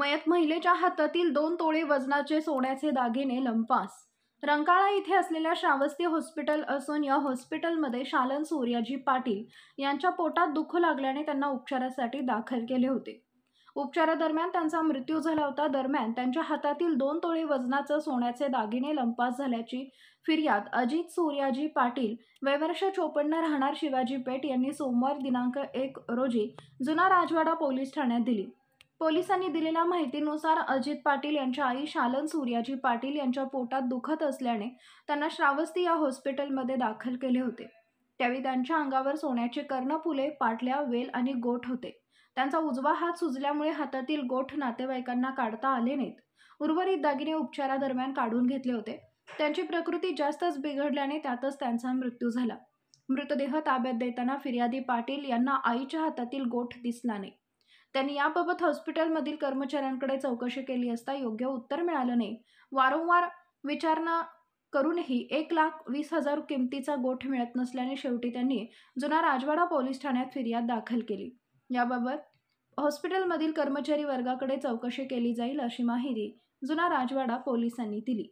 मयत महिलेच्या हातातील 2 तोळे वजनाचे सोन्याचे दागिने लंपास. रंकाळा इथे असलेल्या श्रावस्ती हॉस्पिटल असून या हॉस्पिटलमध्ये शालन सूर्याजी पाटील यांच्या पोटात दुखू लागल्याने त्यांना उपचारासाठी दाखल केले होते. उपचारादरम्यान त्यांचा मृत्यू झाला होता. दरम्यान त्यांच्या हातातील 2 तोळे वजनाचे सोन्याचे दागिने लंपास झाल्याची फिर्याद अजित सूर्याजी पाटील वय वर्ष 54 राहणार शिवाजी पेठ यांनी सोमवार दिनांक 1 रोजी जुना राजवाडा पोलीस ठाण्यात दिली. पोलिसांनी दिलेल्या माहितीनुसार अजित पाटील यांच्या आई शालन सूर्याजी पाटील यांच्या पोटात दुखत असल्याने त्यांना श्रावस्ती या हॉस्पिटलमध्ये दाखल केले होते. त्यावेळी त्यांच्या अंगावर सोन्याचे कर्णफुले, पाटल्या, वेल आणि गोठ होते. त्यांचा उजवा हात सुजल्यामुळे हातातील गोठ नातेवाईकांना काढता आले नाहीत. उर्वरित दागिने उपचारादरम्यान काढून घेतले होते. त्यांची प्रकृती जास्तच बिघडल्याने त्यातच त्यांचा मृत्यू झाला. मृतदेह ताब्यात देताना फिर्यादी पाटील यांना आईच्या हातातील गोठ दिसला नाही. त्यांनी याबाबत हॉस्पिटलमधील कर्मचाऱ्यांकडे चौकशी केली असता योग्य उत्तर मिळालं नाही. वारंवार विचारणा करूनही 1,20,000 किमतीचा गोठ मिळत नसल्याने शेवटी त्यांनी जुना राजवाडा पोलीस ठाण्यात फिर्याद दाखल केली. याबाबत हॉस्पिटलमधील कर्मचारी वर्गाकडे चौकशी केली जाईल अशी माहिती जुना राजवाडा पोलिसांनी दिली.